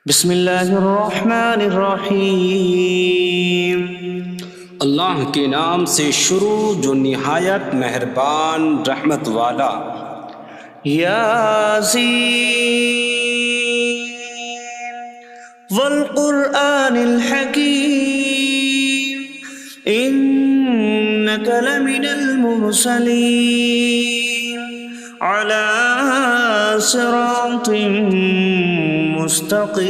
بسم اللہ الرحمن الرحیم۔ اللہ کے نام سے شروع جو نہایت مہربان رحمت والا۔ یاسین والقرآن الحکیم انک لمن المرسلین علی صراط مستقیم۔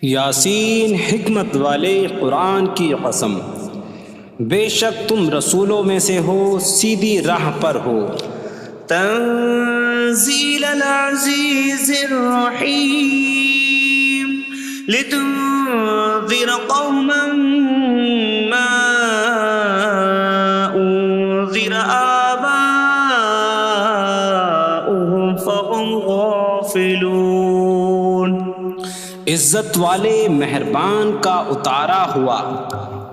یاسین حکمت والے قرآن کی قسم، بے شک تم رسولوں میں سے ہو، سیدھی راہ پر ہو۔ تنزیل العزیز الرحیم لتنذر قوما ما انذر آباؤهم فهم غافلون۔ عزت والے مہربان کا اتارا ہوا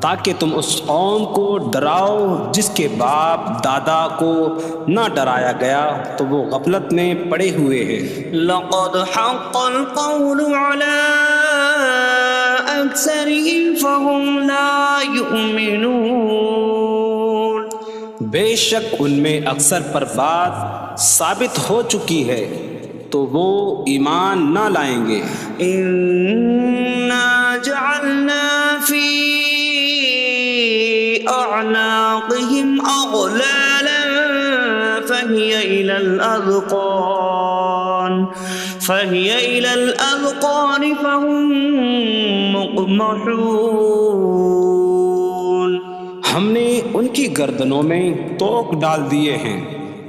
تاکہ تم اس قوم کو ڈراؤ جس کے باپ دادا کو نہ ڈرایا گیا تو وہ غفلت میں پڑے ہوئے ہیں۔ لقد حق القول على أكثرهم فهم لا يؤمنون۔ بے شک ان میں اکثر پر بات ثابت ہو چکی ہے تو وہ ایمان نہ لائیں گے۔ إنا جعلنا في أعناقهم أغلالا فهي إلى الأذقان فهم مقمحون۔ ہم نے ان کی گردنوں میں توق ڈال دیے ہیں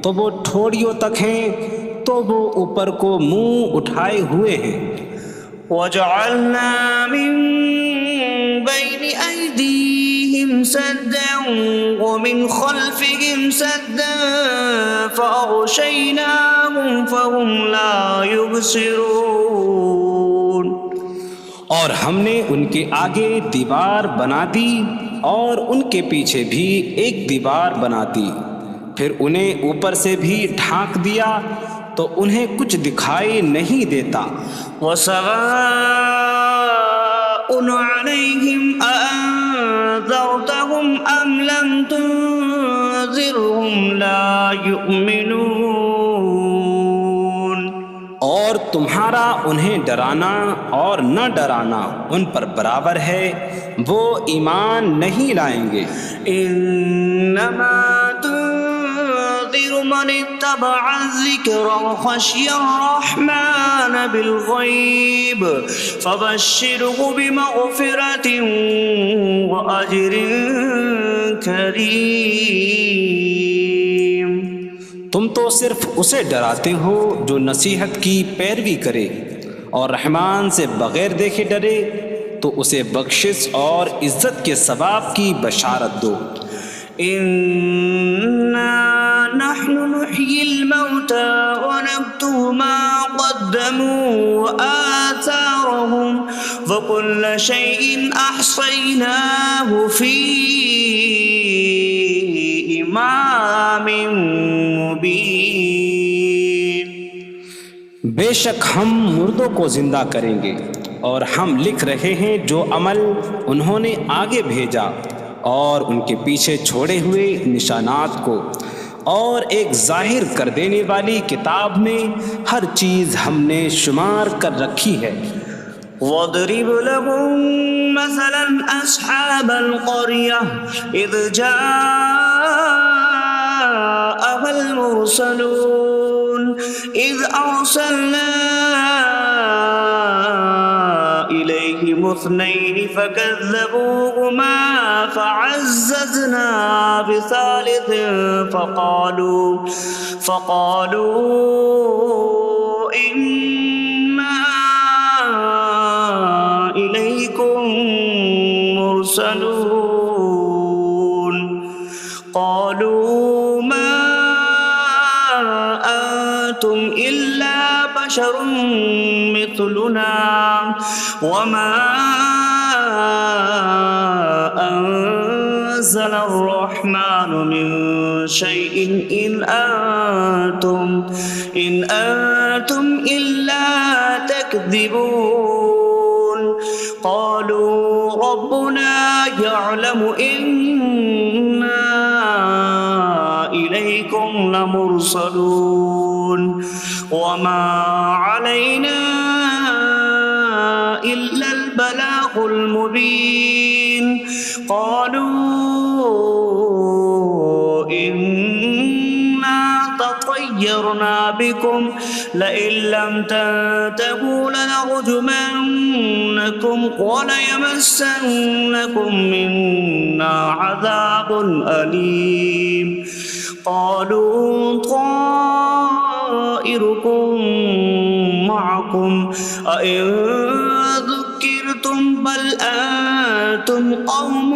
تو وہ ٹھوڑیوں تک ہیں، تو وہ اوپر کو منہ اٹھائے ہوئے ہیں۔ وجعلنا من بين أيديهم سدا ومن خلفهم سدا فأغشيناهم فهم لا يبصرون۔ اور ہم نے ان کے آگے دیوار بنا دی اور ان کے پیچھے بھی ایک دیوار بنا دی، پھر انہیں اوپر سے بھی ڈھانک دیا تو انہیں کچھ دکھائی نہیں دیتا۔ وسواء عليهم أأنذرتهم أم لم تنذرهم لا يؤمنون۔ اور تمہارا انہیں ڈرانا اور نہ ڈرانا ان پر برابر ہے، وہ ایمان نہیں لائیں گے۔ انما تنذر من اتبع الذکر وخشی الرحمن بالغیب فبشره بمغفرة واجر کریم۔ تم تو صرف اسے ڈراتے ہو جو نصیحت کی پیروی کرے اور رحمان سے بغیر دیکھے ڈرے، تو اسے بخشش اور عزت کے ثواب کی بشارت دو۔ انا نحن نحيي الموتى ونكتب ما قدموا وآثارهم وكل شيء أحصيناه في إمام مبين۔ بے شک ہم مردوں کو زندہ کریں گے اور ہم لکھ رہے ہیں جو عمل انہوں نے آگے بھیجا اور ان کے پیچھے چھوڑے ہوئے نشانات کو، اور ایک ظاہر کر دینے والی کتاب میں ہر چیز ہم نے شمار کر رکھی ہے۔ وَاضْرِبْ لَهُم مَّثَلًا أَصْحَابَ الْقَرْيَةِ إِذْ جَاءَهَا الْمُرْسَلُونَ إِذْ أَرْسَلْنَا إِلَيْهِمُ اثْنَيْنِ فَكَذَّبُوهُمَا فَعَزَّزْنَا بِثَالِثٍ فَقَالُوا إِنَّا إِلَيْكُمْ مُرْسَلُونَ۔ قَالُوا مَا أَنتُمْ إِلَّا بَشَرٌ مِثْلُنَا وَمَا أَنتُمْ نزل الرحمن من شيء إن أنتم إلا تكذبون قالوا ربنا يعلم إنا إليكم لمرسلون وما علينا إلا البلاغ المبين قالوا إنا تطيرنا بكم لئن لم تنتهوا لنرجمنكم وليمسنكم منا عذاب أليم قالوا طائركم معكم أئن ذكرتم بل أنتم قوم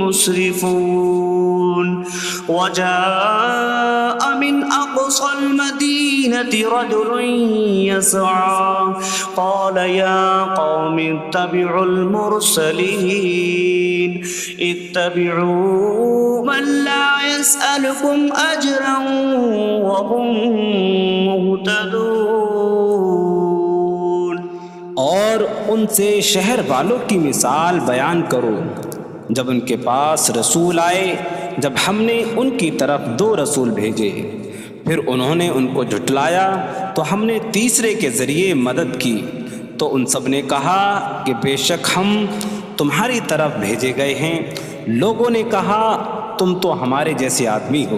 مسرفون وجاء من أقصى المدينة رجل يسعى قال يا قوم اتبعوا المرسلين اتبعوا من لا يسألكم أجرا وهم مهتدون اور ان سے شہر والوں کی مثال بیان کرو جب ان کے پاس رسول آئے جب ہم نے ان کی طرف 2 رسول بھیجے پھر انہوں نے ان کو جھٹلایا تو ہم نے تیسرے کے ذریعے مدد کی تو ان سب نے کہا کہ بے شک ہم تمہاری طرف بھیجے گئے ہیں لوگوں نے کہا تم تو ہمارے جیسے آدمی ہو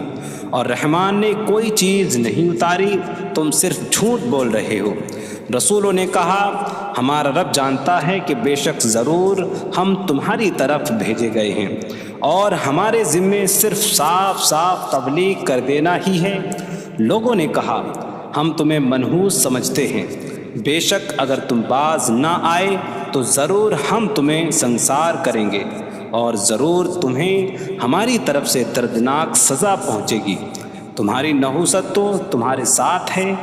اور رحمان نے کوئی چیز نہیں اتاری تم صرف جھوٹ بول رہے ہو رسولوں نے کہا ہمارا رب جانتا ہے کہ بے شک ضرور ہم تمہاری طرف بھیجے گئے ہیں اور ہمارے ذمے صرف صاف صاف تبلیغ کر دینا ہی ہے لوگوں نے کہا ہم تمہیں منحوس سمجھتے ہیں بے شک اگر تم باز نہ آئے تو ضرور ہم تمہیں سنسار کریں گے اور ضرور تمہیں ہماری طرف سے دردناک سزا پہنچے گی تمہاری نحوست تو تمہارے ساتھ ہے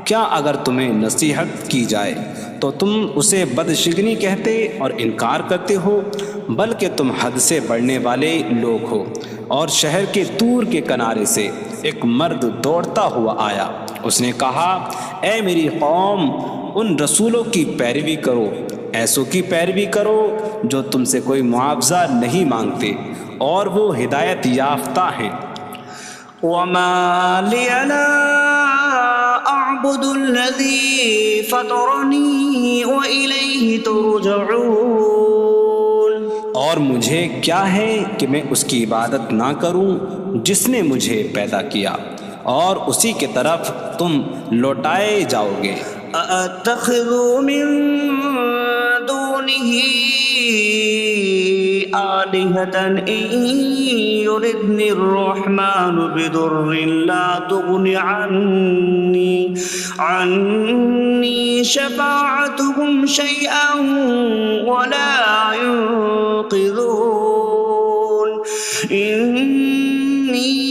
کیا اگر تمہیں نصیحت کی جائے تو تم اسے بدشگنی کہتے اور انکار کرتے ہو بلکہ تم حد سے بڑھنے والے لوگ ہو اور شہر کے دور کے کنارے سے ایک مرد دوڑتا ہوا آیا اس نے کہا اے میری قوم ان رسولوں کی پیروی کرو ایسوں کی پیروی کرو جو تم سے کوئی معاوضہ نہیں مانگتے اور وہ ہدایت یافتہ ہیں وما لي لا أعبد الذي فطرني وإليه ترجعون اور مجھے کیا ہے کہ میں اس کی عبادت نہ کروں جس نے مجھے پیدا کیا اور اسی کی طرف تم لوٹائے جاؤ گے أأتخذ من دونه آلهة إن يردني الرحمن بضر لا تغن عني شفاعتهم شيئا ولا ينقذون إني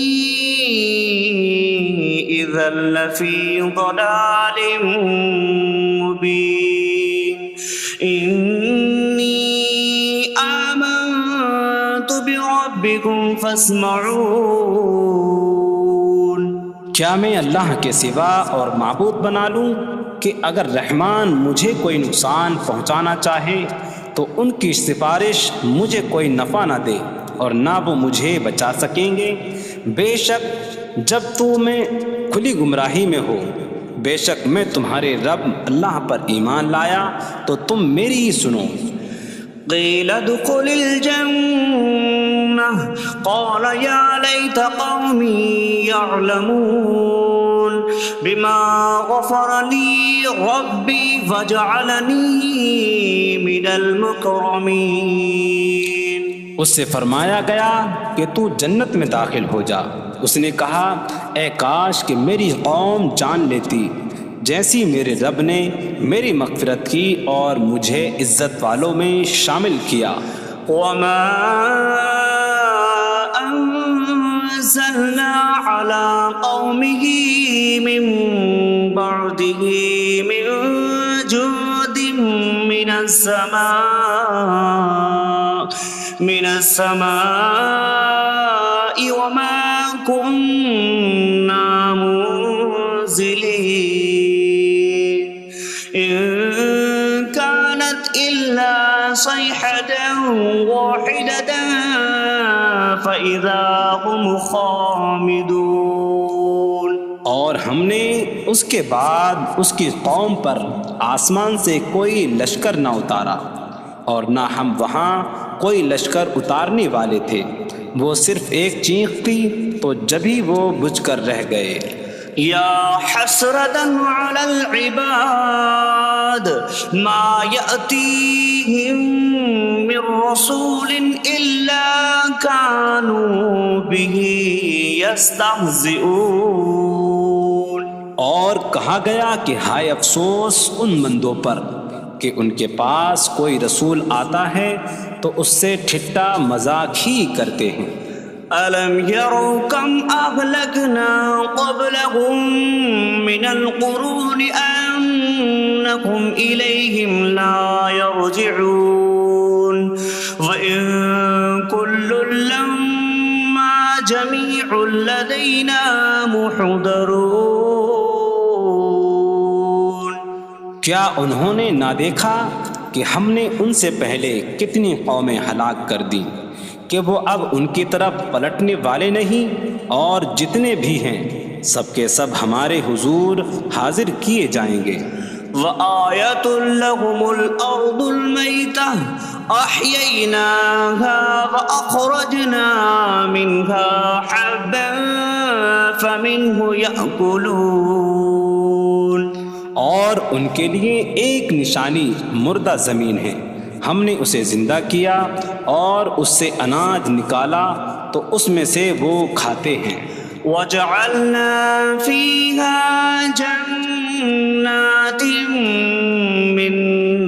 إذا لفي ضلال مبين إني آمنت بربكم فاسمعون کیا میں اللہ کے سوا اور معبود بنا لوں کہ اگر رحمان مجھے کوئی نقصان پہنچانا چاہے تو ان کی سفارش مجھے کوئی نفع نہ دے اور نہ وہ مجھے بچا سکیں گے بے شک جب میں کھلی گمراہی میں ہو بے شک میں تمہارے رب اللہ پر ایمان لایا تو تم میری ہی سنو قيل ادخل الجنة قال يا ليت قومي يعلمون بما غفر لي ربي فجعلني من المكرمين اس سے فرمایا گیا کہ تو جنت میں داخل ہو جا اس نے کہا اے کاش کہ میری قوم جان لیتی جیسی میرے رب نے میری مغفرت کی اور مجھے عزت والوں میں شامل کیا وما أنزلنا على قومه من بعده من جود من السماء من السماء وما كنا منزلين إن كانت إلا صيحة واحدة فإذا هم خامدون۔ اور ہم نے اس کے بعد اس کی قوم پر آسمان سے کوئی لشکر نہ اتارا، اور نہ ہم وہاں کوئی لشکر اتارنے والے تھے، وہ صرف ایک چیخ تھی تو جبھی وہ بجھ کر رہ گئے۔ یا حسرة على العباد ما يأتيهم من رسول إلا كانوا به يستهزئون۔ اور کہا گیا کہ ہائے افسوس ان بندوں پر کہ ان کے پاس کوئی رسول آتا ہے تو اس سے ٹھٹا مذاق ہی کرتے ہیں۔ أَلَمْ يَرَوْا كَمْ أَهْلَكْنَا قَبْلَهُمْ مِنَ الْقُرُونِ أَنَّكُمْ إِلَيْهِمْ لَا يَرْجِعُونَ وَإِن كُلٌّ لَّمَّا جَمِيعٌ لَّدَيْنَا مُحْضَرُونَ۔ کیا انہوں نے نہ دیکھا کہ ہم نے ان سے پہلے کتنی قومیں ہلاک کر دیں کہ وہ اب ان کی طرف پلٹنے والے نہیں، اور جتنے بھی ہیں سب کے سب ہمارے حضور حاضر کیے جائیں گے۔ وَآيَةٌ لَّهُمُ الْأَرْضُ الْمَيْتَةُ أَحْيَيْنَاهَا وَأَخْرَجْنَا مِنْهَا حَبًّا فَمِنْهُ يَأْكُلُونَ۔ اور ان کے لیے ایک نشانی مردہ زمین ہے، ہم نے اسے زندہ کیا اور اس سے اناج نکالا تو اس میں سے وہ کھاتے ہیں۔ وَجَعَلْنَا فِيهَا جَنَّاتٍ مِّن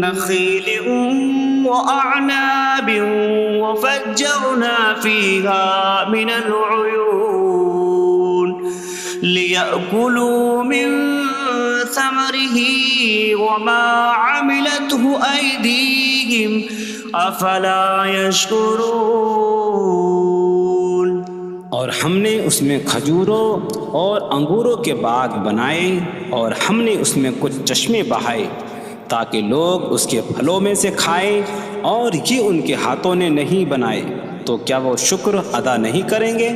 نَّخِيلٍ وَأَعْنَابٍ وَفَجَّرْنَا فِيهَا مِنَ الْعُيُونِ لِيَأْكُلُوا مِن ثَمَرِهِ وَمَا عَمِلَتْهُ أَيْدِيهِمْ أَفَلَا يَشْكُرُونَ۔ اور ہم نے اس میں کھجوروں اور انگوروں کے باغ بنائے، اور ہم نے اس میں کچھ چشمے بہائے تاکہ لوگ اس کے پھلوں میں سے کھائیں، اور یہ ان کے ہاتھوں نے نہیں بنائے، تو کیا وہ شکر ادا نہیں کریں گے؟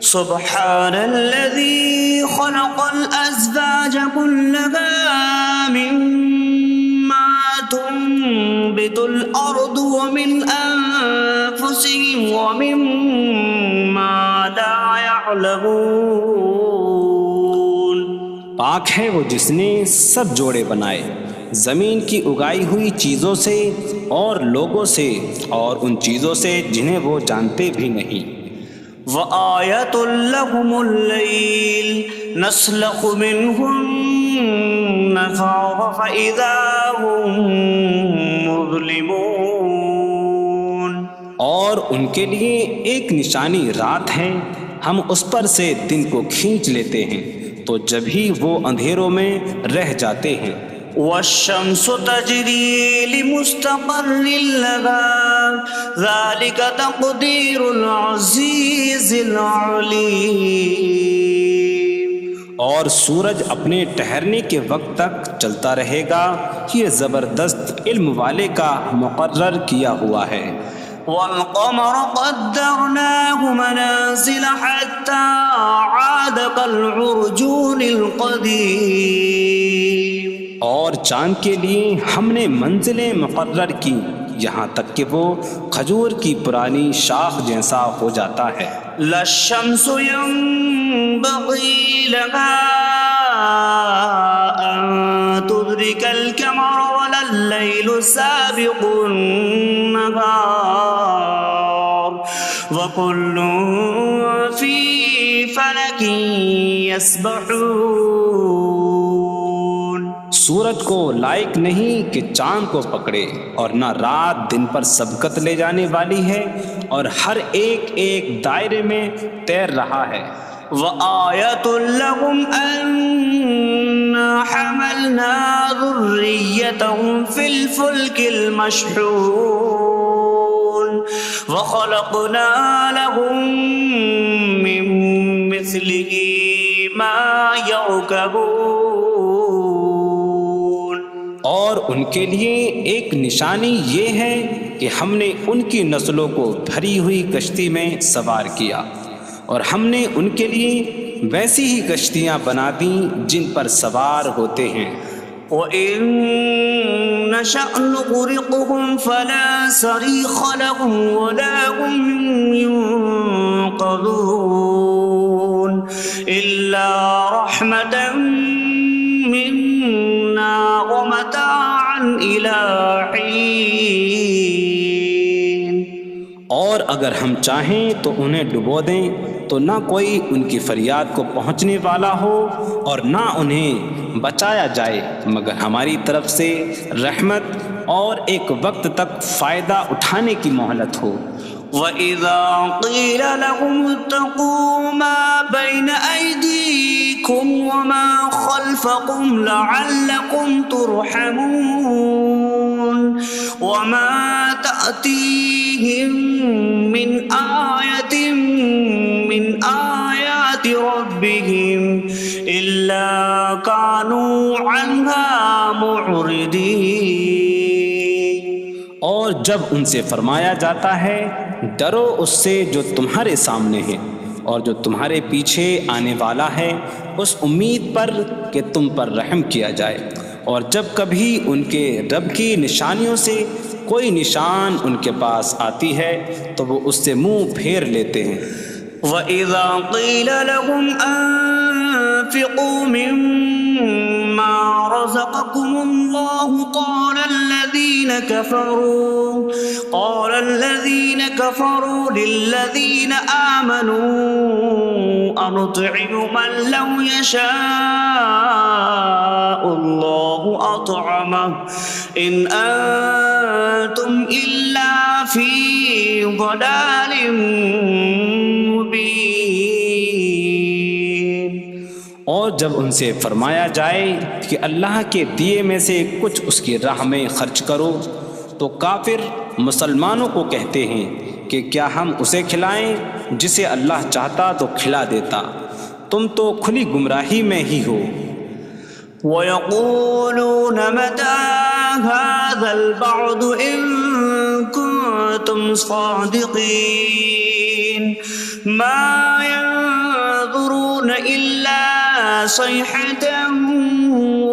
سبحان الذي خلق الأزواج كلها مما تنبت الأرض ومن أنفسهم ومما لا يعلمون۔ پاک ہے وہ جس نے سب جوڑے بنائے زمین کی اگائی ہوئی چیزوں سے اور لوگوں سے اور ان چیزوں سے جنہیں وہ جانتے بھی نہیں۔ وَآيَةٌ لَّهُمُ اللَّيْلُ نَسْلَخُ مِنْهُ النَّهَارَ فَإِذَا هُم مُظْلِمُونَ۔ اور ان کے لیے ایک نشانی رات ہے، ہم اس پر سے دن کو کھینچ لیتے ہیں تو جبھی وہ اندھیروں میں رہ جاتے ہیں۔ وَالشَّمْسُ تَجْرِي لِمُسْتَقَرٍّ لَّهَا ذَلِكَ تَقْدِيرُ الْعَزِيزِ الْعَلِيمِ۔ اور سورج اپنے ٹھہرنے کے وقت تک چلتا رہے گا، یہ زبردست علم والے کا مقرر کیا ہوا ہے۔ وَالْقَمَرَ قَدَّرْنَاهُ مَنَازِلَ حَتَّى عَادَ كَالْعُرْجُونِ الْقَدِيمِ۔ اور چاند کے لیے ہم نے منزلیں مقرر کی یہاں تک کہ وہ کھجور کی پرانی شاخ جیسا ہو جاتا ہے۔ لا الشمس ينبغي لها أن تدرك القمر ولا الليل سابق النهار وكل في فلك يسبحون۔ سورج کو لائق نہیں کہ چاند کو پکڑے، اور نہ رات دن پر سبقت لے جانے والی ہے، اور ہر ایک ایک دائرے میں تیر رہا ہے۔ وَآيَةٌ لَّهُمْ أَنَّا حَمَلْنَا ذُرِّيَّتَهُمْ فِي الْفُلْكِ الْمَشْحُونِ۔ وخلقنا لهم من مثله ما يركبون. اور ان کے لیے ایک نشانی یہ ہے کہ ہم نے ان کی نسلوں کو بھری ہوئی کشتی میں سوار کیا، اور ہم نے ان کے لیے ویسی ہی کشتیاں بنا دیں جن پر سوار ہوتے ہیں. وَإِن نَّشَأْ نُغْرِقْهُمْ فَلَا صَرِيخَ لَهُمْ وَلَا هُمْ يُنقَذُونَ إِلَّا رَحْمَةً مِّنَّا وَمَتَاعًا إِلَىٰ حِينٍ. اور اگر ہم چاہیں تو انہیں ڈبو دیں تو نہ کوئی ان کی فریاد کو پہنچنے والا ہو اور نہ انہیں بچایا جائے مگر ہماری طرف سے رحمت اور ایک وقت تک فائدہ اٹھانے کی مہلت ہو. وَإِذَا قِيلَ لَهُمُ اتَّقُوا مَا بَيْنَ أَيْدِيكُمْ وَمَا خَلْفَكُمْ لَعَلَّكُمْ تُرْحَمُونَ وَمَا تَأْتِيهِم مِّنْ آيَةٍ مِّنْ آيَاتِ رَبِّهِمْ إِلَّا كَانُوا عَنْهَا مُعْرِضِينَ. اور جب ان سے فرمایا جاتا ہے ڈرو اس سے جو تمہارے سامنے ہے اور جو تمہارے پیچھے آنے والا ہے، اس امید پر کہ تم پر رحم کیا جائے، اور جب کبھی ان کے رب کی نشانیوں سے کوئی نشان ان کے پاس آتی ہے تو وہ اس سے منہ پھیر لیتے ہیں. وَإِذَا قِيلَ لَهُمْ أَنفِقُوا مِمَّا رَزَقَكُمُ اللَّهُ قَالَ الَّذِينَ كَفَرُوا لِلَّذِينَ آمَنُوا أَنُطْعِمُ مَن لَّوْ يَشَاءُ اللَّهُ أَطْعَمَهُ إِنْ أَنتُمْ إِلَّا فِي ضَلَالٍ مبین. اور جب ان سے فرمایا جائے کہ اللہ کے دیے میں سے کچھ اس کی راہ میں خرچ کرو تو کافر مسلمانوں کو کہتے ہیں کہ کیا ہم اسے کھلائیں جسے اللہ چاہتا تو کھلا دیتا، تم تو کھلی گمراہی میں ہی ہو. وَيَقُولُونَ مَتَىٰ هَٰذَا الْوَعْدُ إِن كُنتُمْ صَادِقِينَ مَا يَنظُرُونَ إِلَّا صَيْحَةً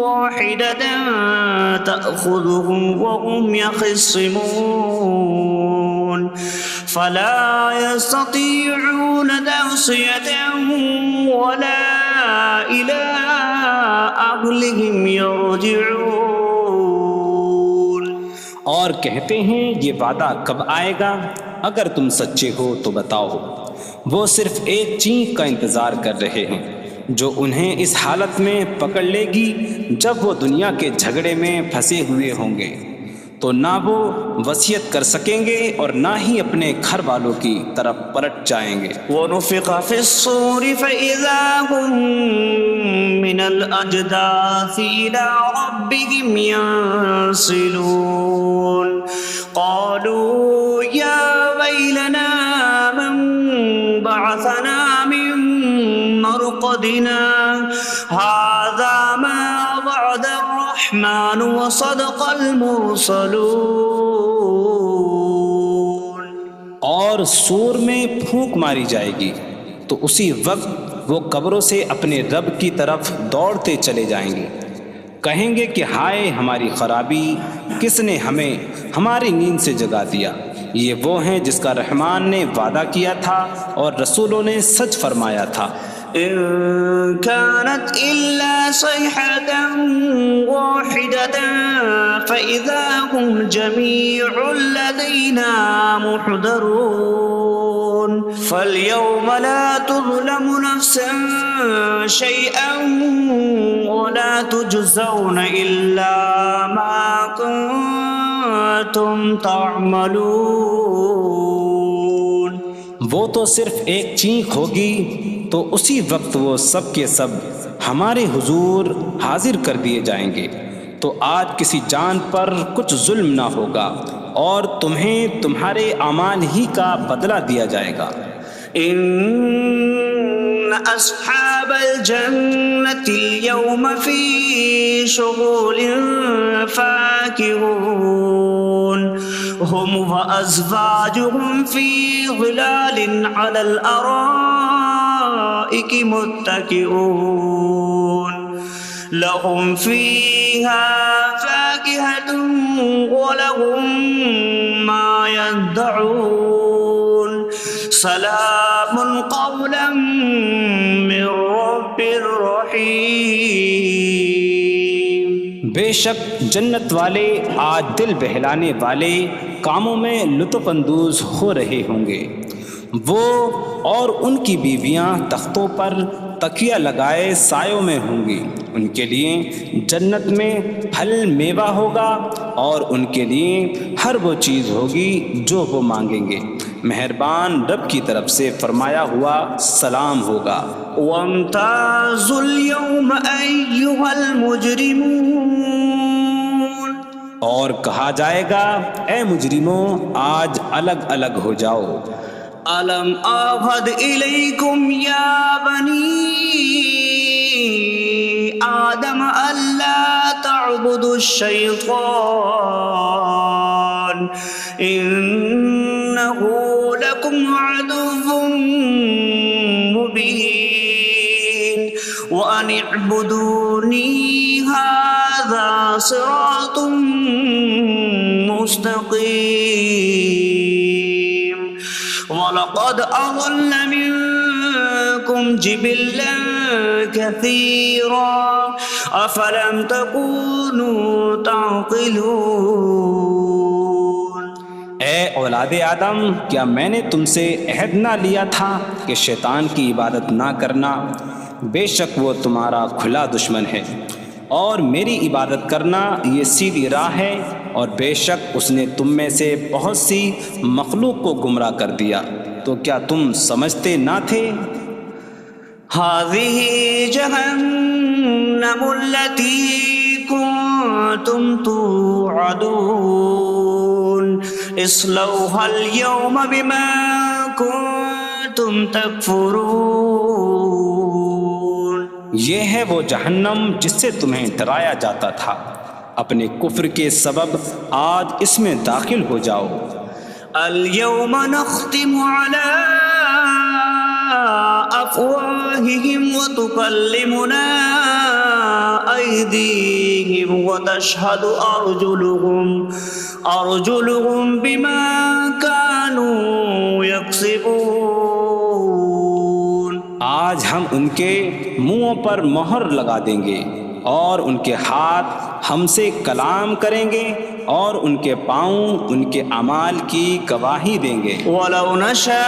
وَاحِدَةً تَأْخُذُهُمْ وَهُمْ يَخِصِّمُونَ فَلَا يَسْتَطِيعُونَ تَوْصِيَةً وَلَا إِلَىٰ أَهْلِهِمْ يَرْجِعُونَ. اور کہتے ہیں یہ وعدہ کب آئے گا؟ اگر تم سچے ہو تو بتاؤ. وہ صرف ایک چینک کا انتظار کر رہے ہیں جو انہیں اس حالت میں پکڑ لے گی جب وہ دنیا کے جھگڑے میں پھنسے ہوئے ہوں گے، تو نہ وہ وصیت کر سکیں گے اور نہ ہی اپنے گھر والوں کی طرف پلٹ جائیں گے. وَنُفِخَ فِي الصُّورِ فَإِذَا هُم مِّنَ الْأَجْدَاثِ إِلَىٰ رَبِّهِمْ يَنسِلُونَ قَالُوا يَا وَيْلَنَا مَن بَعَثَنَا مِن مَّرْقَدِنَا هَٰذَا مَا وَعَدَ الرَّحْمَٰنُ وَصَدَقَ الْمُرْسَلُونَ. اور سور میں پھونک ماری جائے گی تو اسی وقت وہ قبروں سے اپنے رب کی طرف دوڑتے چلے جائیں گے، کہیں گے کہ ہائے ہماری خرابی، کس نے ہمیں ہماری نیند سے جگا دیا. یہ وہ ہیں جس کا رحمان نے وعدہ کیا تھا اور رسولوں نے سچ فرمایا تھا. إن كانت إلا صيحة واحدة فإذا هم جميع لدينا محضرون. فاليوم لا تظلم نفس شيئا ولا تجزون إلا ما كنتم تعملون. وہ تو صرف ایک چینک ہوگی تو اسی وقت وہ سب کے سب ہمارے حضور حاضر کر دیے جائیں گے، تو آج کسی جان پر کچھ ظلم نہ ہوگا اور تمہیں تمہارے اعمال ہی کا بدلہ دیا جائے گا۔ إن أصحاب الجنة اليوم في شغل فاكهون هم وأزواجهم في ظلال على الأرائك متكئون لهم فيها فاكهة ولهم ما يدعون سلام قولا من رب رحیم۔ بے شک جنت والے آج دل بہلانے والے کاموں میں لطف اندوز ہو رہے ہوں گے۔ وہ اور ان کی بیویاں تختوں پر تکیہ لگائے سایوں میں ہوں گی۔ ان کے لیے جنت میں پھل میوہ ہوگا اور ان کے لیے ہر وہ چیز ہوگی جو وہ مانگیں گے۔ مہربان رب کی طرف سے فرمایا ہوا سلام ہوگا۔ وامتازوا اليوم أيها المجرمون، اور کہا جائے گا اے مجرموں آج الگ الگ ہو جاؤ۔ ألم أعهد إليكم يا بني آدم ألا تعبدوا الشيطان إنه لكم عدو مبين وأن اعبدوني هذا صراط مستقيم وَلَقَدْ أَضَلَّ مِنكُمْ جِبِلًّا كَثِيرًا أَفَلَمْ تَكُونُوا تَعْقِلُونَ۔ اے اولاد آدم، کیا میں نے تم سے عہد نہ لیا تھا کہ شیطان کی عبادت نہ کرنا؟ بے شک وہ تمہارا کھلا دشمن ہے، اور میری عبادت کرنا یہ سیدھی راہ ہے، اور بے شک اس نے تم میں سے بہت سی مخلوق کو گمراہ کر دیا، تو کیا تم سمجھتے نہ تھے؟ هذه جهنم التي كنتم توعدون اصلوها اليوم بما كنتم تكفرون۔ یہ ہے وہ جہنم جس سے تمہیں ڈرایا جاتا تھا، اپنے کفر کے سبب آج اس میں داخل ہو جاؤ۔ اليوم نختم على أفواههم وتكلمنا أيديهم وتشهد أرجلهم بما كانوا يكسبون۔ آج ہم ان کے منہوں پر مہر لگا دیں گے، اور ان کے ہاتھ ہم سے کلام کریں گے، اور ان کے پاؤں ان کے اعمال کی گواہی دیں گے۔ وَلَوْ نَشَاءُ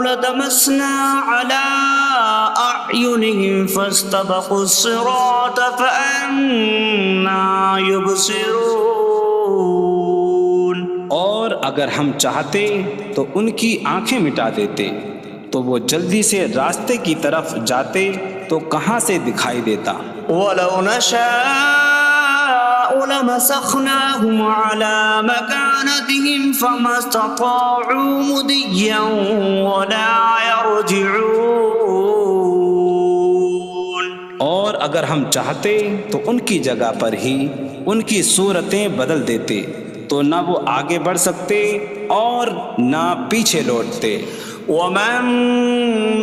لَطَمَسْنَا عَلَىٰ أَعْيُنِهِمْ فَاسْتَبَقُوا الصِّرَاطَ فَأَنَّىٰ يُبْصِرُونَ۔ اور اگر ہم چاہتے تو ان کی آنکھیں مٹا دیتے، تو وہ جلدی سے راستے کی طرف جاتے تو کہاں سے دکھائی دیتا۔ وَلَوْ نَشَاءُ لَمَسَخْنَاهُمْ عَلَىٰ مَكَانَتِهِمْ فَمَا اسْتَطَاعُوا مُضِيًّا وَلَا يَرْجِعُونَ۔ اور اگر ہم چاہتے تو ان کی جگہ پر ہی ان کی صورتیں بدل دیتے، تو نہ وہ آگے بڑھ سکتے اور نہ پیچھے لوٹتے۔ وَمَن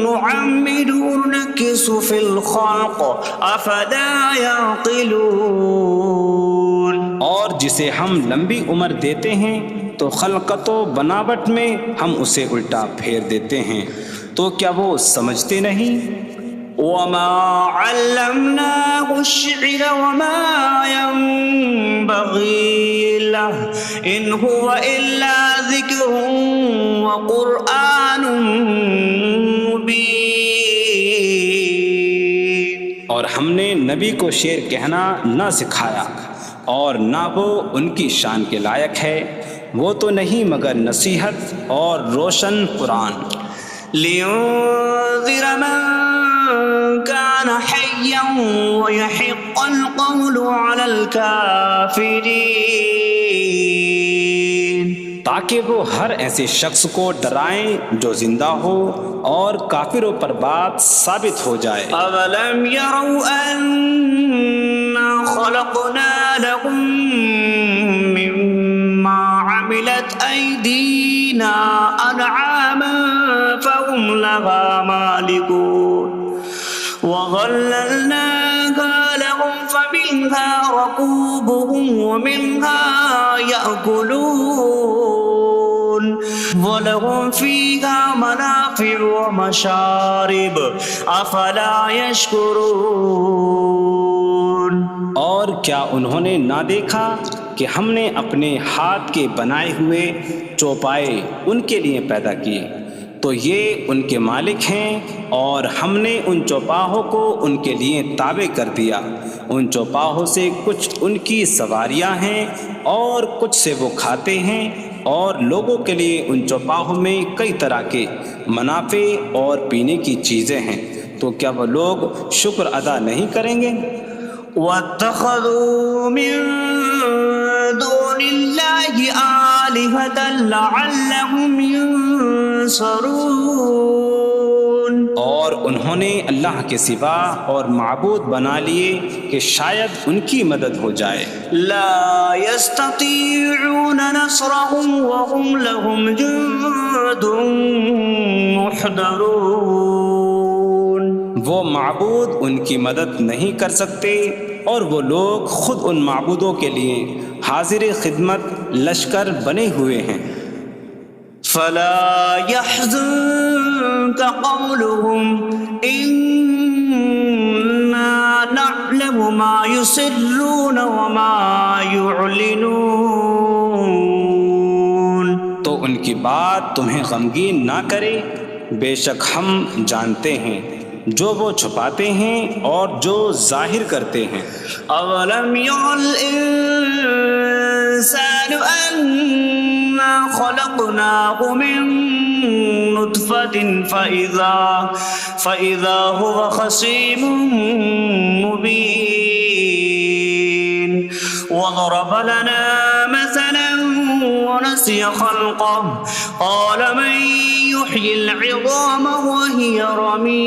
نُّعَمِّرْهُ نُنَكِّسْهُ فِي الْخَلْقِ أَفَلَا يَعْقِلُونَ۔ اور جسے ہم لمبی عمر دیتے ہیں تو خلقت و بناوٹ میں ہم اسے الٹا پھیر دیتے ہیں، تو کیا وہ سمجھتے نہیں؟ وَمَا عَلَّمْنَاهُ الشِّعْرَ وَمَا يَنبَغِي لَهُ إِنْ هُوَ إِلَّا ذِكْرٌ وَقُرْآنٌ مُّبِينٌ۔ اور ہم نے نبی کو شعر کہنا نہ سکھایا، اور نہ وہ ان کی شان کے لائق ہے، وہ تو نہیں مگر نصیحت اور روشن قرآن۔ لِيُنذِرَ مَن كَانَ حَيًّا حيا ويحق القول على الكافرين تاکہ وہ ہر ایسے شخص کو ڈرائیں جو زندہ ہو اور کافروں پر بات ثابت ہو جائے۔ أولم يروا أنا خلقنا لهم مما عملت أيدينا أنعاما فهم لها مالكون وظللناها لهم فمنها ركوبهم ومنها يأكلون وَلَهُمْ فِيهَا مَنَافِعُ وَمَشَارِبُ أَفَلَا يَشْكُرُونَ۔ اور کیا انہوں نے نہ دیکھا کہ ہم نے اپنے ہاتھ کے بنائے ہوئے چوپائے ان کے لیے پیدا کیے، تو یہ ان کے مالک ہیں، اور ہم نے ان چوپاہوں کو ان کے لیے تابع کر دیا۔ ان چوپاہوں سے کچھ ان کی سواریاں ہیں اور کچھ سے وہ کھاتے ہیں، اور لوگوں کے لیے ان چوپاہوں میں کئی طرح کے منافع اور پینے کی چیزیں ہیں، تو کیا وہ لوگ شکر ادا نہیں کریں گے؟ وَاتَّخَذُوا مِن دُونِ اللَّهِ آلِهَةً لَعَلَّهُمْ يُنصَرُونَ۔ اور انہوں نے اللہ کے سوا اور معبود بنا لیے کہ شاید ان کی مدد ہو جائے۔ لا يستطيعون نصرهم وهم لهم جند محضرون۔ وہ معبود ان کی مدد نہیں کر سکتے، اور وہ لوگ خود ان معبودوں کے لیے حاضر خدمت لشکر بنے ہوئے ہیں۔ فلا يحزنك قولهم إنا نعلم ما يسرون وما يعلنون۔ تو ان کی بات تمہیں غمگین نہ کرے، بے شک ہم جانتے ہیں جو وہ چھپاتے ہیں اور جو ظاہر کرتے ہیں۔ اولم ير الانسان انا خلقناه من نطفة فإذا هو خصيم مبين وضرب لنا مثلا ونسي خلقه قال من يحيي العظام وهي رميم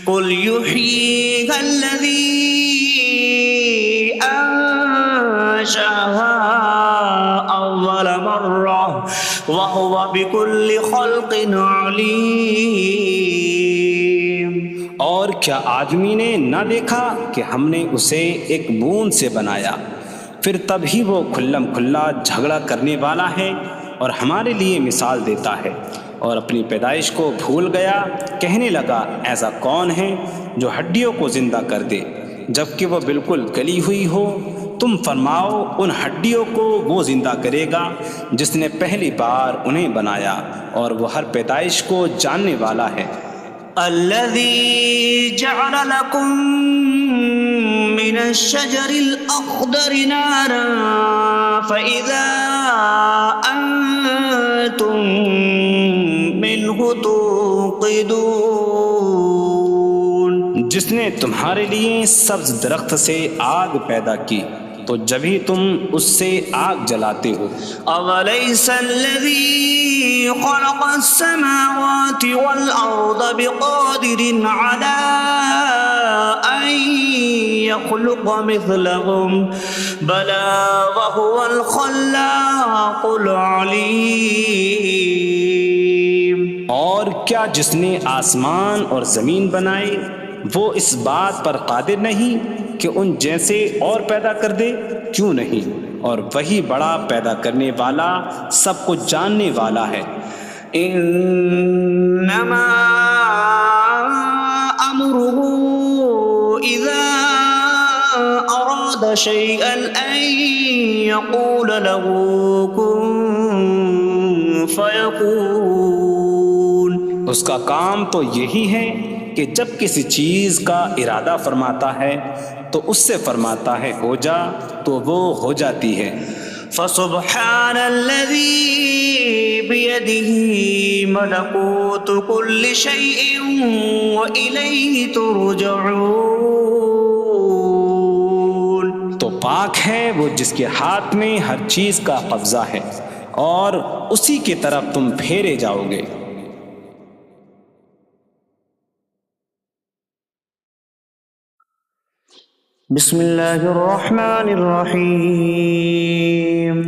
قل يحييها الذي أنشأها أول مرة وهو بكل خلق عليم۔ اور کیا آدمی نے نہ دیکھا کہ ہم نے اسے ایک بوند سے بنایا، پھر تب ہی وہ کھلم کھلا جھگڑا کرنے والا ہے اور ہمارے لیے مثال دیتا ہے، اور اپنی پیدائش کو بھول گیا، کہنے لگا ایسا کون ہے جو ہڈیوں کو زندہ کر دے جبکہ وہ بالکل گلی ہوئی ہو؟ تم فرماؤ ان ہڈیوں کو وہ زندہ کرے گا جس نے پہلی بار انہیں بنایا، اور وہ ہر پیدائش کو جاننے والا ہے۔ الذي جعل لكم من الشجر الأخضر نارا فإذا أنتم منه توقدون۔ جس نے تمہارے لیے سبز درخت سے آگ پیدا کی تو جبھی تم اس سے آگ جلاتے ہو۔ أَوَلَيْسَ الَّذِي خَلَقَ السَّمَاوَاتِ وَالْأَرْضَ بِقَادِرٍ عَلَىٰ أَن يَخْلُقَ مِثْلَهُم بَلَىٰ وَهُوَ الْخَلَّاقُ الْعَلِيمُ۔ اور کیا جس نے آسمان اور زمین بنائے وہ اس بات پر قادر نہیں کہ ان جیسے اور پیدا کر دے؟ کیوں نہیں، اور وہی بڑا پیدا کرنے والا سب کچھ جاننے والا ہے۔ انما امره اذا اراد شيئا ان يقول له كن فيكون۔ اس کا کام تو یہی ہے کہ جب کسی چیز کا ارادہ فرماتا ہے تو اس سے فرماتا ہے ہو جا، تو وہ ہو جاتی ہے۔ فسبحان الذي بيده ملكوت كل شيء وإليه ترجعون. تو پاک ہے وہ جس کے ہاتھ میں ہر چیز کا قبضہ ہے اور اسی کی طرف تم پھیرے جاؤ گے. بسم اللہ الرحمن الرحیم.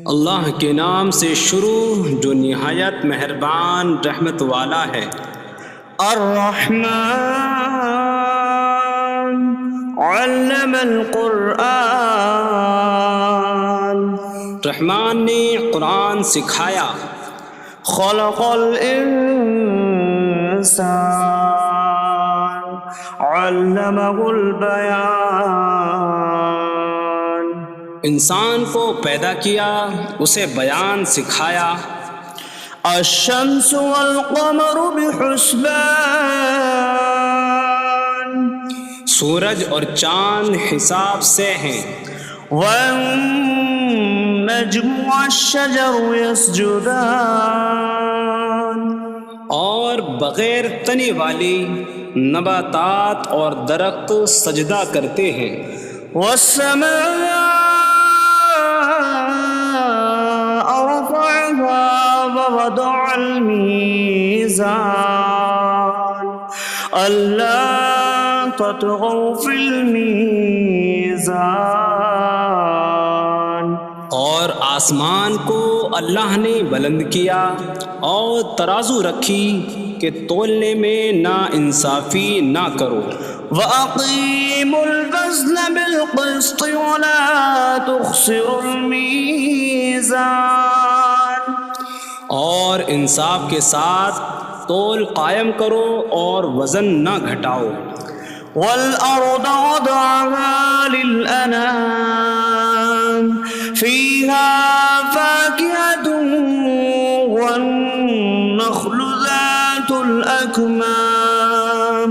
اللہ کے نام سے شروع جو نہایت مہربان رحمت والا ہے. الرحمن علم القرآن. رحمان نے قرآن سکھایا. خلق الانسان علمہ البیان. انسان کو پیدا کیا اسے بیان سکھایا. الشمس والقمر بحسبان. سورج اور چاند حساب سے ہیں. والنجم والشجر يسجدان. اور بغیر تنے والی نباتات اور درخت سجدہ کرتے ہیں. والسماء رفعها ووضع الميزان ألا تطغوا في الميزان. اور آسمان کو اللہ نے بلند کیا اور ترازو رکھی کہ تولنے میں نا انصافی نہ کرو. وَأَقِيمُوا الْوَزْنَ بِالْقِسْطِ وَلَا تُخْسِرُوا الْمِيزَانَ. اور انصاف کے ساتھ تول قائم کرو اور وزن نہ گھٹاؤ. وَالْأَرْضَ وَضَعَهَا لِلْأَنَامِ فِيهَا فَاكِهَةٌ وَالنَّخْلُ ذَاتُ الْأَكْمَامِ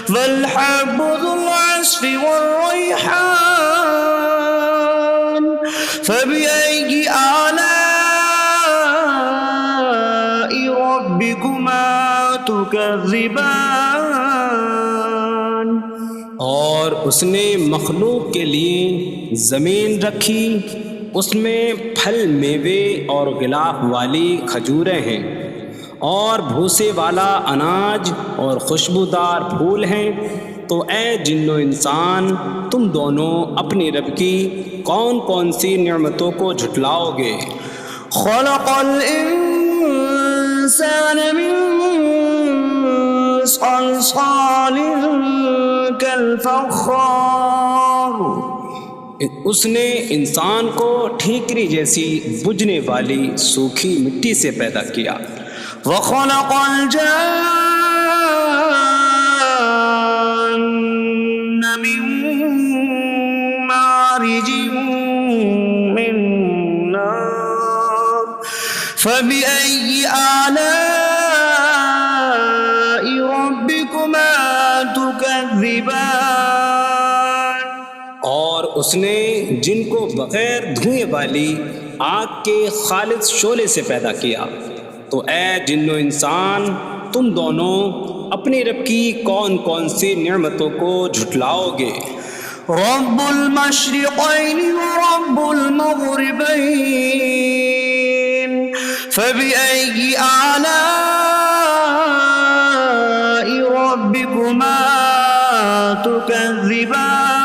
وَالْحَبُّ ذُو الْعَصْفِ وَالرَّيْحَانُ فَبِأَيِّ آلَاءِ رَبِّكُمَا تُكَذِّبَانِ. اور اس نے مخلوق کے لیے زمین رکھی، اس میں پھل میوے اور غلاف والی کھجوریں ہیں اور بھوسے والا اناج اور خوشبودار پھول ہیں. تو اے جن و انسان تم دونوں اپنی رب کی کون کون سی نعمتوں کو جھٹلاؤ گے. خلق الانسان من صلصال کالفخار. اس نے انسان کو ٹھیکری جیسی بجھنے والی سوکھی مٹی سے پیدا کیا. وخلق الجان من مارج من نار فبأي آلاء ربكما تكذبان. اور اس نے جن کو بغیر دھوئیں والی آگ کے خالص شعلے سے پیدا کیا. تو اے جن و انسان تم دونوں اپنی رب کی کون کون سی نعمتوں کو جھٹلاؤ گے. رب المشرقین ورب المغربین فبأي آلاء ربكما تكذبان.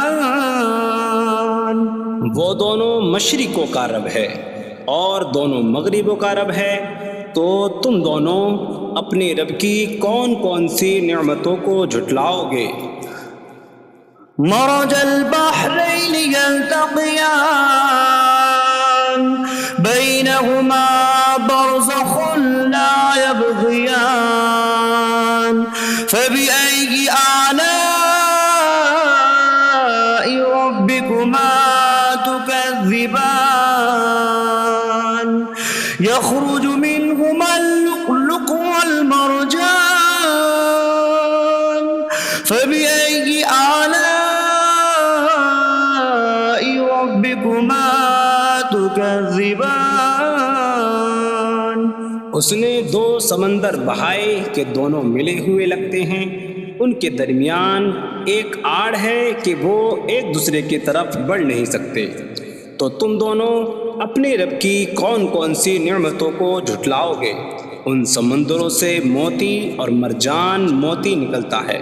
وہ دونوں مشرقوں کا رب ہے اور دونوں مغربوں کا رب ہے. تو تم دونوں اپنی رب کی کون کون سی نعمتوں کو جھٹلاؤ گے. مرج البحرین یلتقیان بینہما برزخ لا یبغیان فبأي آلاء ربكما تكذبان. يخرج منهما اللؤلؤ والمرجان فبأي آلاء ربكما تكذبان. اس نے دو سمندر بہائے کہ دونوں ملے ہوئے لگتے ہیں، ان کے درمیان ایک آڑ ہے کہ وہ ایک دوسرے کی طرف بڑھ نہیں سکتے، تو تم دونوں اپنے رب کی کون کون سی نعمتوں کو جھٹلاؤ گے؟ ان سمندروں سے موتی اور مرجان موتی نکلتا ہے،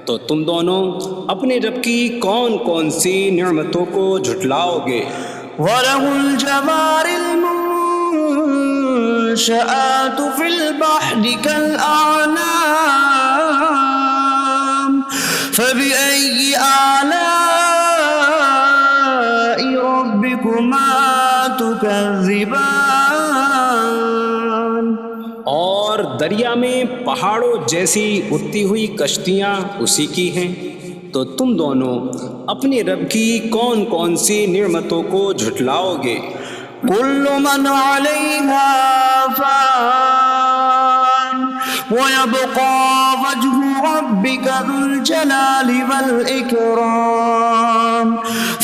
تو تم دونوں اپنے رب کی کون کون سی نعمتوں کو جھٹلاؤ گے؟ وَلَهُ الْجَوَارِ الْمُنشَآتُ فِي الْبَحْرِ كَالْأَعْلَامِ فَبِأَيِّ آلَاءِ رَبِّكُمَا تُكَذِّبَانِ۔ اور دریا میں پہاڑوں جیسی اڑتی ہوئی کشتیاں اسی کی ہیں، تو تم دونوں اپنے رب کی کون کون سی نعمتوں کو جھٹلاؤ گے؟ كُلُّ مَنْ عَلَيْهَا فَانٍ وَيَبْقَى وَجْهُ رَبِّكَ ذُو الْجَلَالِ وَالْإِكْرَامِ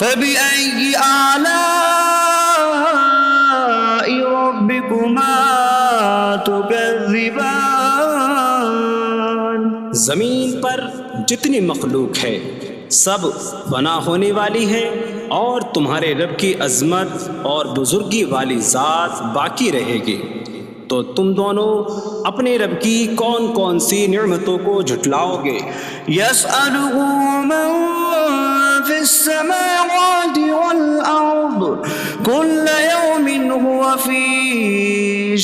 فَبِأَيِّ آلَاءِ رَبِّكُمَا تُكَذِّبَانِ۔ زمین پر جتنی مخلوق ہے سب فنا ہونے والی ہے، اور تمہارے رب کی عظمت اور بزرگی والی ذات باقی رہے گی، تو تم دونوں اپنے رب کی کون کون سی نعمتوں کو جھٹلاؤ گے؟ يَسْأَلُهُ مَن فِي السَّمَاوَاتِ وَالْأَرْضِ كُلَّ يَوْمٍ هُوَ فِي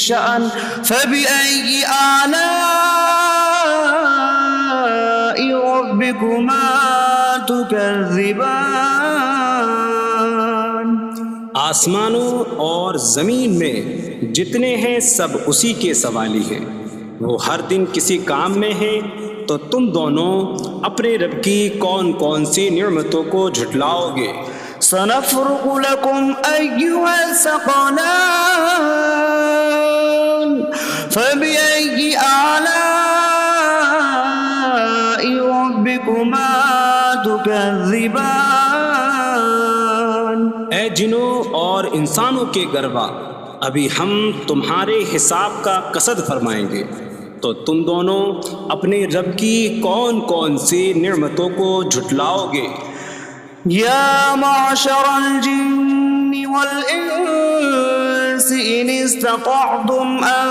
شَأْنٍ فَبِأَيِّ آلَاءِ رَبِّكُمَا تُكَذِّبَانِ۔ آسمانوں اور زمین میں جتنے ہیں سب اسی کے سوالی ہیں، وہ ہر دن کسی کام میں ہیں، تو تم دونوں اپنے رب کی کون کون سی نعمتوں کو جھٹلاؤ گے؟ سَنَفْرُغُ لَكُمْ أَيُّهَ الثَّقَلَانِ فَبِأَيِّ آلَاءِ رَبِّكُمَا تُكَذِّبَانِ۔ اے جنوں اور انسانوں کے گروہ، ابھی ہم تمہارے حساب کا قصد فرمائیں گے، تو تم دونوں اپنے رب کی کون کون سی نعمتوں کو جھٹلاؤ گے؟ یا معشر الجن والانس ان استطعتم ان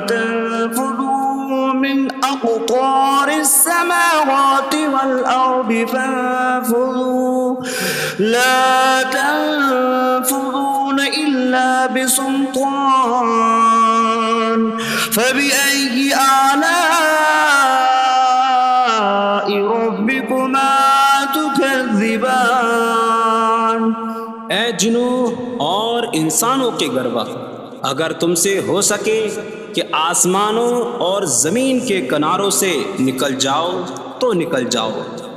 تنفذوا من اقطار السماوات والارض فانفذوا لا تنفذون الا بسلطان فبأي آلاء ربكما تكذبان۔ اے جنوں اور انسانوں کے گروہ، اگر تم سے ہو سکے کہ آسمانوں اور زمین کے کناروں سے نکل جاؤ تو نکل جاؤ،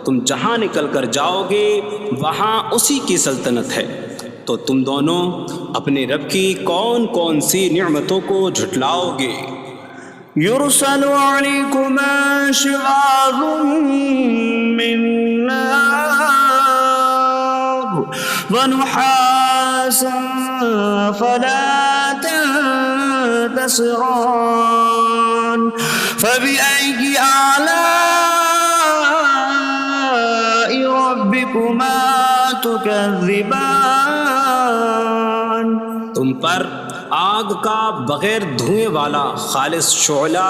تم جہاں نکل کر جاؤ گے وہاں اسی کی سلطنت ہے، تو تم دونوں اپنے رب کی کون کون سی نعمتوں کو جھٹلاؤ گے؟ يرسل عليكما شواظ من نار ونحاسا فلا تنتصران فبأي آلاء ربكما تكذبان۔ تم پر آگ کا بغیر دھوئیں والا خالص شعلہ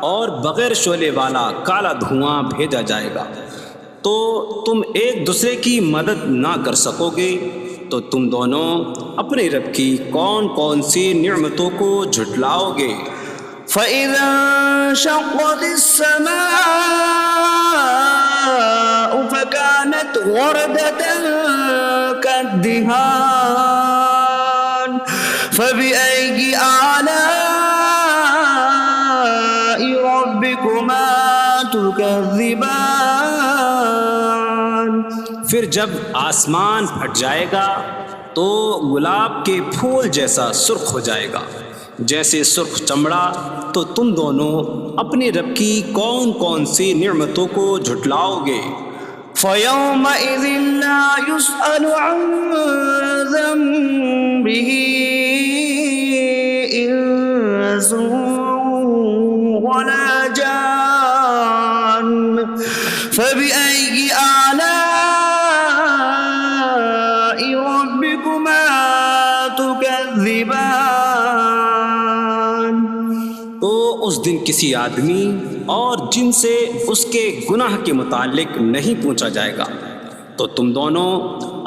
اور بغیر شعلے والا کالا دھواں بھیجا جائے گا، تو تم ایک دوسرے کی مدد نہ کر سکو گے، تو تم دونوں اپنے رب کی کون کون سی نعمتوں کو جھٹلاؤ گے؟ فَإِذَا انشَقَّتِ السَّمَاءُ فَكَانَتْ وَرْدَةً كَالدِّهَانِ فَبِأَيِّ آلَاءِ رَبِّكُمَا تُكَذِّبَانِ۔ پھر جب آسمان پھٹ جائے گا تو گلاب کے پھول جیسا سرخ ہو جائے گا جیسے سرخ چمڑا، تو تم دونوں اپنے رب کی کون کون سی نعمتوں کو جھٹلاؤ گے؟ فَيَوْمَئِذٍ لَا يُسْأَلُ عَنْ ذَنبِهِ إِنسٌ إنس ولا جان فبأي آلاء ربكما تكذبان. تو اس دن کسی آدمی اور جن سے اس کے گناہ کے متعلق نہیں پوچھا جائے گا. تو تم دونوں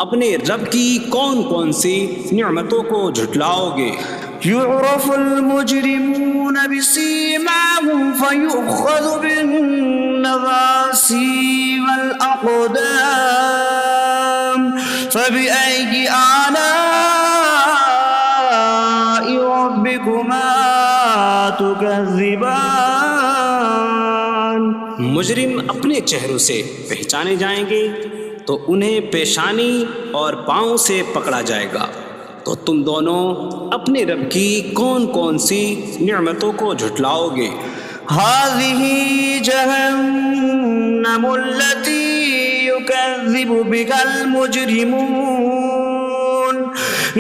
اپنے رب کی کون کون سی نعمتوں کو جھٹلاؤ گے؟ يعرف المجرمون بسيماهم فيؤخذ بالنواصي والأقدام فبأي آلاء ربكما تكذبان. مجرم اپنے چہروں سے پہچانے جائیں گے تو انہیں پیشانی اور پاؤں سے پکڑا جائے گا. تو تم دونوں اپنے رب کی کون کون سی نعمتوں کو جھٹلاؤ گے؟ هذه جهنم التي يكذب بها المجرمون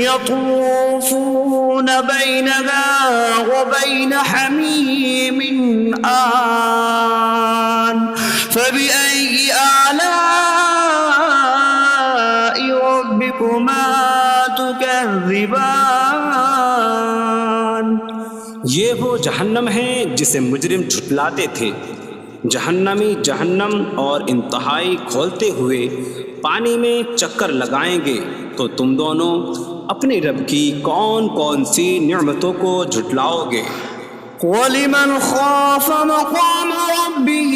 يطوفون بينها وبين حميم آن فبأي آلاء ربكما تكذبان. یہ وہ جہنم ہے جسے مجرم جھٹلاتے تھے. جہنمی جہنم اور انتہائی کھولتے ہوئے پانی میں چکر لگائیں گے. تو تم دونوں اپنے رب کی کون کون سی نعمتوں کو جھٹلاؤ گے؟ وَلِمَنْ خَافَ مَقَامَ رَبِّهِ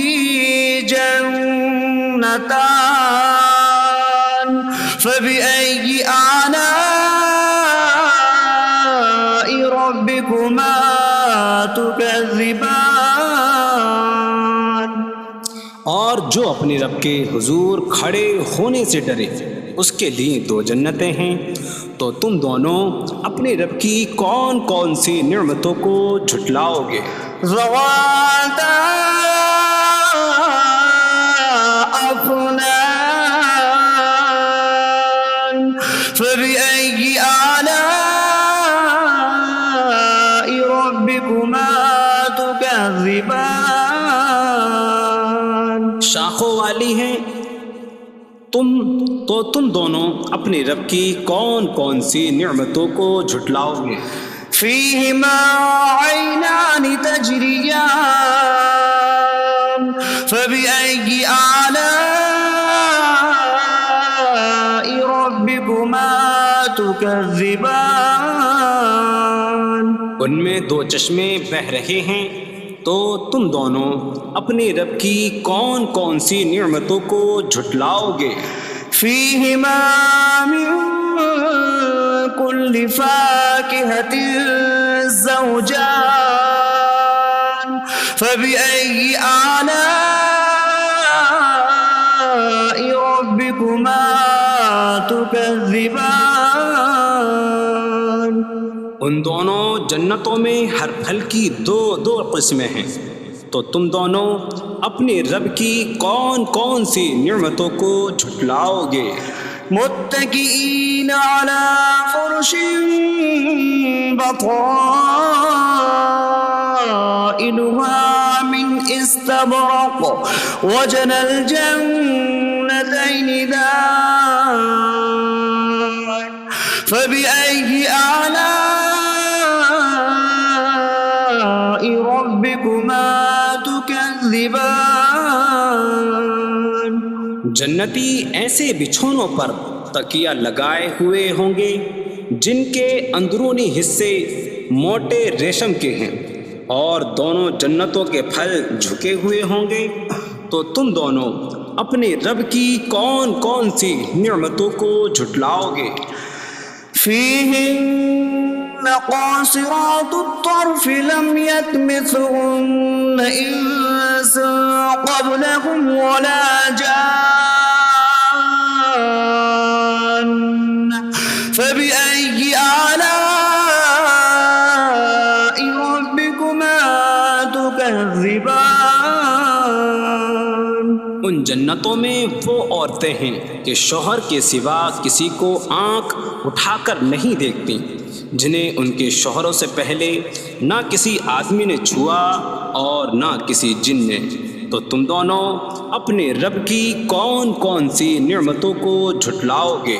جَنَّتَانِ فَبِأَيِّ آلَاءِ رَبِّكُمَا تُكَذِّبَانِ. اور جو اپنے رب کے حضور کھڑے ہونے سے ڈرے اس کے لیے دو جنتیں ہیں. تو تم دونوں اپنے رب کی کون کون سی نعمتوں کو جھٹلاؤ گے؟ ذواتا أفنان فبأي آلاء ربكما تكذبان. شاخوں والی ہیں. تم دونوں اپنے رب کی کون کون سی نعمتوں کو جھٹلاؤ گے؟ فيهما عينان تجريان فبأي آلاء ربكما تكذبان. ان میں دو چشمے بہہ رہے ہیں. تو تم دونوں اپنے رب کی کون کون سی نعمتوں کو جھٹلاؤ گے؟ فيهما من كل فاكهة زوجان فبأي آلاء ربكما تكذبان. ان دونوں جنتوں میں ہر پھل کی دو قسمیں ہیں. تو تم دونوں اپنے رب کی کون کون سی نعمتوں کو جھٹلاؤ گے؟ متكئين على فرش بطائنها من استبرق وجنى الجنتين دان فبأي آلاء ربكما تكذبان. جنتی ایسے بچھونوں پر تکیہ لگائے ہوئے ہوں گے جن کے اندرونی حصے موٹے ریشم کے ہیں اور دونوں جنتوں کے پھل جھکے ہوئے ہوں گے. تو تم دونوں اپنے رب کی کون کون سی نعمتوں کو جھٹلاؤ گے؟ فيهن قاصرات الطرف لم يطمثهن إنس قبلهم ولا جان فبأي آلاء ربكما تكذبان. ان جنتوں میں وہ عورتیں ہیں کہ شوہر کے سوا کسی کو آنکھ اٹھا کر نہیں دیکھتی، جنہیں ان کے شوہروں سے پہلے نہ کسی آدمی نے چھوا اور نہ کسی جن نے، تو تم دونوں اپنے رب کی کون کون سی نعمتوں کو جھٹلاؤ گے؟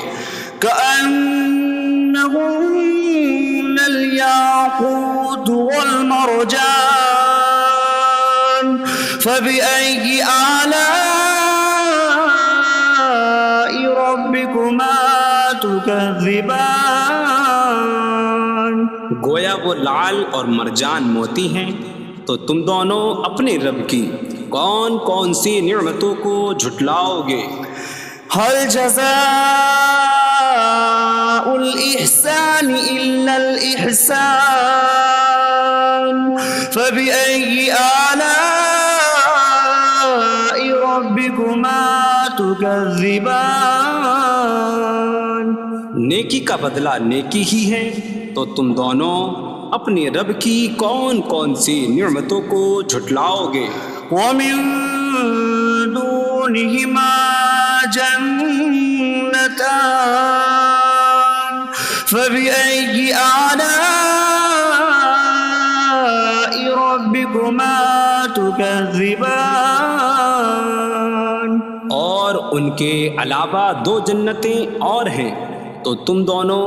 كأنهن الياقوت والمرجان فبأي آلاء ربكما تكذبان؟ گویا وہ لعل اور مرجان موتی ہیں، تو تم دونوں اپنے رب کی کون کون سی نعمتوں کو جھٹلاؤ گے؟ هل جزاء الإحسان إلا الإحسان فبأي آلاء ربكما تكذبان؟ نیکی کا بدلہ نیکی ہی ہے، تو تم دونوں اپنے رب کی کون کون سی نعمتوں کو جھٹلاؤ گے؟ ومن دونهما جنتان فبأي آلاء ربكما تكذبان؟ اور ان کے علاوہ دو جنتیں اور ہیں، تو تم دونوں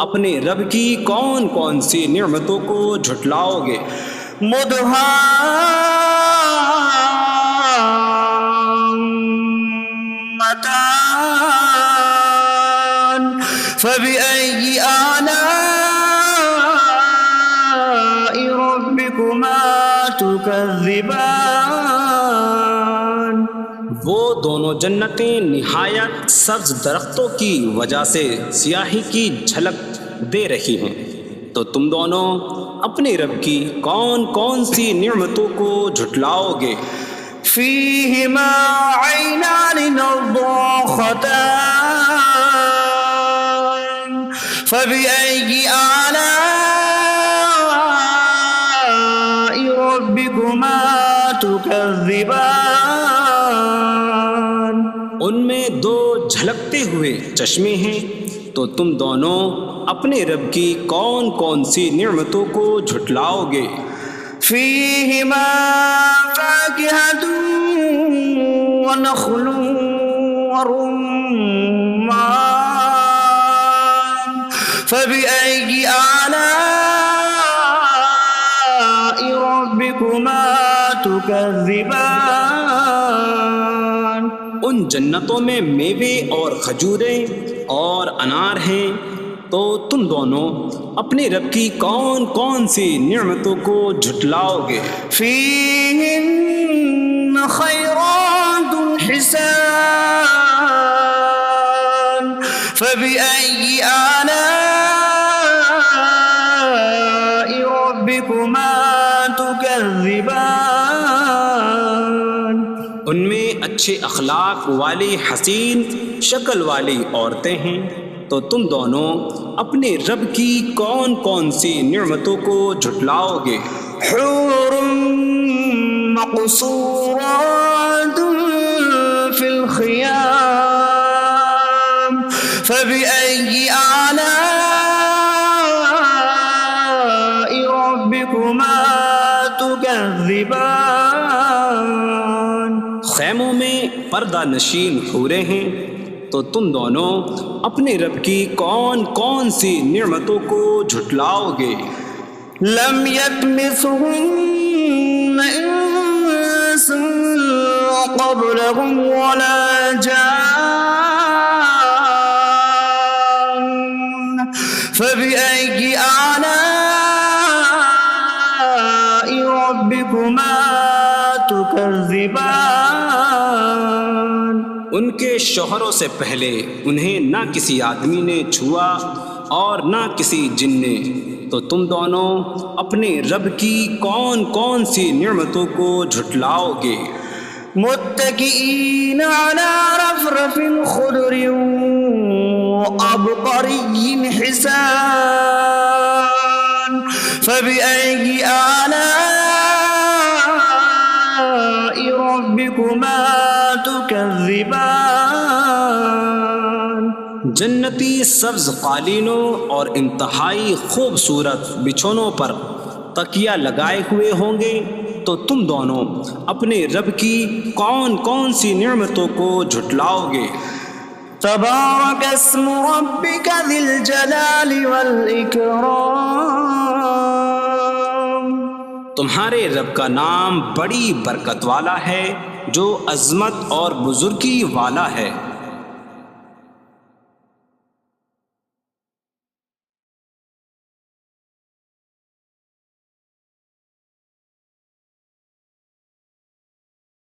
اپنے رب کی کون کون سی نعمتوں کو جھٹلاؤ گے؟ مدهامتان فبأي آلاء ربكما تكذبان؟ وہ دونوں جنتیں نہایت سبز درختوں کی وجہ سے سیاہی کی جھلک دے رہی ہیں، تو تم دونوں اپنے رب کی کون کون سی نعمتوں کو جھٹلاؤ گے؟ فيهما عينان نضاختان فبأي آلاء ربكما تكذبان؟ ان میں دو جھلکتے ہوئے چشمے ہیں، تو تم دونوں اپنے رب کی کون کون سی نعمتوں کو جھٹلاؤ گے؟ فيهما فاكهة ونخل ورمان فبأي آلاء ربكما تكذبان؟ ان جنتوں میں میوے اور کھجوریں اور انار ہیں، تو تم دونوں اپنے رب کی کون کون سی نعمتوں کو جھٹلاؤ گے؟ فيهن خيرات حسان فبأي آلاء ربكما تكذبان؟ ان میں اچھے اخلاق والی حسین شکل والی عورتیں ہیں، تو تم دونوں اپنے رب کی کون کون سی نعمتوں کو جھٹلاؤ گے؟ حور مقصورات في الخيام فبأي آلاء ربكما تكذبان؟ خیموں میں پردہ نشین حوریں ہیں، تو تم دونوں اپنے رب کی کون کون سی نعمتوں کو جھٹلاؤ گے؟ لم يطمثهن انس قبلهم ولا جان فبأي آلاء ربكما تكذبان؟ ان کے شوہروں سے پہلے انہیں نہ کسی آدمی نے چھوا اور نہ کسی جن نے، تو تم دونوں اپنے رب کی کون کون سی نعمتوں کو جھٹلاؤ گے؟ متكئين على رفرف خضر وعبقري حسان فبأي آلاء ربكما تكذبان؟ جنتی سبز قالینوں اور انتہائی خوبصورت بچھونوں پر تکیہ لگائے ہوئے ہوں گے، تو تم دونوں اپنے رب کی کون کون سی نعمتوں کو جھٹلاؤ گے؟ تبارک اسم ربک ذی الجلال والإکرام، تمہارے رب کا نام بڑی برکت والا ہے جو عظمت اور بزرگی والا ہے۔